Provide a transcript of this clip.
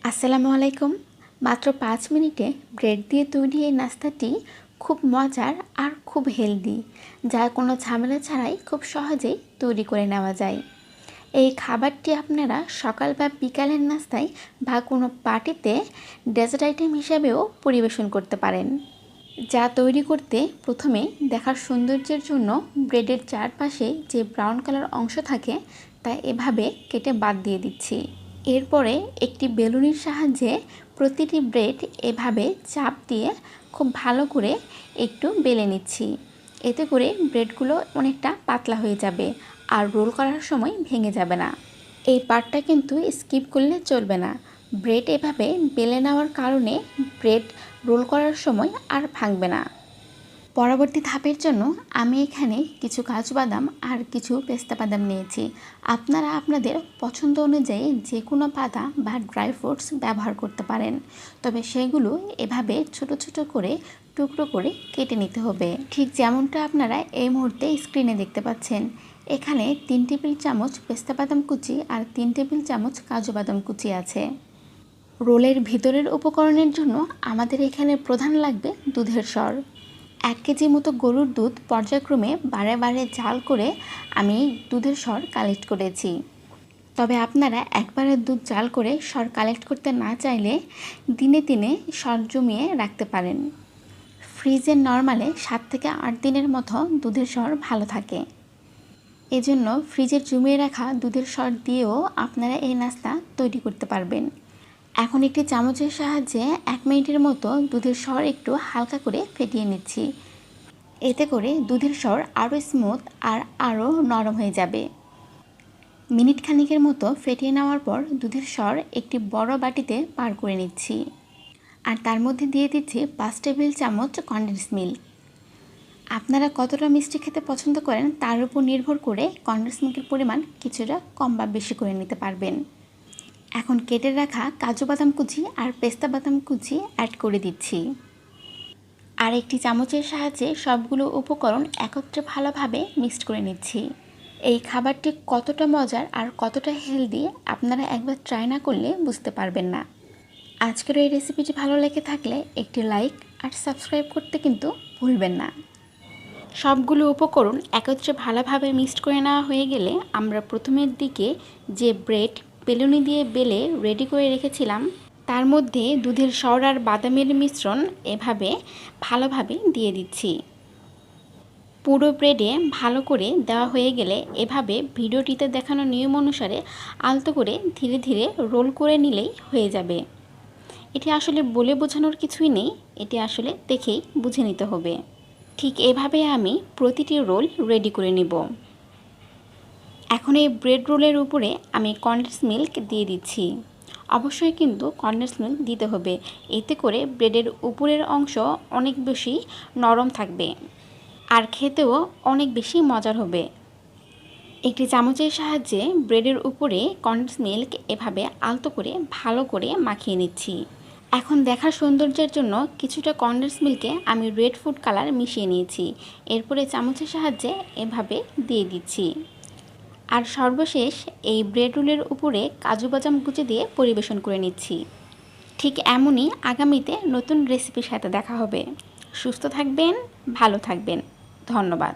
আসসালামু আলাইকুম। মাত্র 5 মিনিটে ব্রেড দিয়ে তৈরি এই নাস্তাটি খুব মজার আর খুব হেলদি, যা কোনো ঝামেলা ছাড়াই খুব সহজেই তৈরি করে নেওয়া যায়। এই খাবারটি আপনারা সকাল বা বিকালের নাস্তায় বা কোনো পার্টিতে ডেজার্ট আইটেম হিসাবেও পরিবেশন করতে পারেন। যা তৈরি করতে প্রথমে দেখার সৌন্দর্যের জন্য ব্রেডের চারপাশে যে ব্রাউন কালার অংশ থাকে তা এভাবে কেটে বাদ দিয়ে দিচ্ছি। এরপরে একটি বেলুনির সাহায্যে প্রতিটি ব্রেড এভাবে চাপ দিয়ে খুব ভালো করে একটু বেলে নিচ্ছি। এতে করে ব্রেডগুলো অনেকটা পাতলা হয়ে যাবে আর রোল করার সময় ভেঙে যাবে না। এই পার্টটা কিন্তু স্কিপ করলে চলবে না। ব্রেড এভাবে বেলে নেওয়ার কারণে ব্রেড রোল করার সময় আর ভাঙবে না। পরবর্তী ধাপের জন্য আমি এখানে কিছু কাজু বাদাম আর কিছু পেস্তা বাদাম নিয়েছি। আপনারা আপনাদের পছন্দ অনুযায়ী যে কোনো বাদাম বা ড্রাই ফ্রুটস ব্যবহার করতে পারেন, তবে সেগুলো এভাবে ছোট ছোট করে টুকরো করে কেটে নিতে হবে, ঠিক যেমনটা আপনারা এই মুহূর্তে স্ক্রিনে দেখতে পাচ্ছেন। এখানে 3 টেবিল চামচ পেস্তা বাদাম কুচি আর 3 টেবিল চামচ কাজু বাদাম কুচি আছে। রোলের ভিতরের উপকরণের জন্য আমাদের এখানে প্রধান লাগবে দুধের সর। 1 কেজি মতো গরুর দুধ পর্যায়ক্রমে বারে বারে জাল করে আমি দুধের সর কালেক্ট করেছি। তবে আপনারা একবারে দুধ জাল করে সর কালেক্ট করতে না চাইলে দিনে দিনে সর জমিয়ে রাখতে পারেন। ফ্রিজে নর্মালে 7 থেকে 8 দিনের মতো দুধের সর ভালো থাকে। এজন্য ফ্রিজে জমিয়ে রাখা দুধের সর দিয়েও আপনারা এই নাস্তা তৈরি করতে পারবেন। এখন একটি চামচের সাহায্যে 1 মিনিটের মতো দুধের সর একটু হালকা করে ফেটিয়ে নিচ্ছি। এতে করে দুধের সর আরও স্মুথ আর আরও নরম হয়ে যাবে। মিনিট খানিকের মতো ফেটিয়ে নেওয়ার পর দুধের সর একটি বড় বাটিতে পার করে নিচ্ছি আর তার মধ্যে দিয়ে দিচ্ছি 5 টেবিল চামচ কনডেন্স মিল্ক। আপনারা কতটা মিষ্টি খেতে পছন্দ করেন তার উপর নির্ভর করে কনডেন্স মিল্কের পরিমাণ কিছুটা কম বা বেশি করে নিতে পারবেন। এখন কেটে রাখা কাজু বাদাম কুচি আর পেস্তা বাদাম কুচি অ্যাড করে দিচ্ছি আর একটি চামচের সাহায্যে সবগুলো উপকরণ একত্রে ভালোভাবে মিক্সড করে নিচ্ছি। এই খাবারটি কতটা মজার আর কতটা হেলদি আপনারা একবার ট্রাই না করলে বুঝতে পারবেন না। আজকের এই রেসিপিটি ভালো লেগে থাকলে একটি লাইক আর সাবস্ক্রাইব করতে কিন্তু ভুলবেন না। সবগুলো উপকরণ একত্রে ভালোভাবে মিক্সড করে নেওয়া হয়ে গেলে আমরা প্রথমের দিকে যে ব্রেড বেলুনি দিয়ে বেলে রেডি করে রেখেছিলাম তার মধ্যে দুধের সর আর বাদামের মিশ্রণ এভাবে ভালোভাবে দিয়ে দিচ্ছি। পুরো ব্রেডে ভালো করে দেওয়া হয়ে গেলে এভাবে ভিডিওটিতে দেখানো নিয়ম অনুসারে আলতো করে ধীরে ধীরে রোল করে নিলেই হয়ে যাবে। এটি আসলে বলে বোঝানোর কিছুই নেই, এটি আসলে দেখেই বুঝে নিতে হবে। ঠিক এভাবে আমি প্রতিটি রোল রেডি করে নিব। এখন এই ব্রেড রোলের উপরে আমি কনডেন্স মিল্ক দিয়ে দিচ্ছি। অবশ্যই কিন্তু কনডেন্স মিল্ক দিতে হবে, এতে করে ব্রেডের উপরের অংশ অনেক বেশি নরম থাকবে আর খেতেও অনেক বেশি মজার হবে। একটি চামচের সাহায্যে ব্রেডের উপরে কনডেন্স মিল্ক এভাবে আলতো করে ভালো করে মাখিয়ে নিচ্ছি। এখন দেখার সৌন্দর্যের জন্য কিছুটা কনডেন্স মিল্কে আমি রেড ফুড কালার মিশিয়ে নিয়েছি। এরপরে চামচের সাহায্যে এভাবে দিয়ে দিচ্ছি আর সর্বশেষ এই ব্রেড রোলের উপরে কাজু বাদাম কুচি দিয়ে পরিবেশন করে নিচ্ছি। ঠিক এমনই আগামীতে নতুন রেসিপির সাথে দেখা হবে। সুস্থ থাকবেন, ভালো থাকবেন। ধন্যবাদ।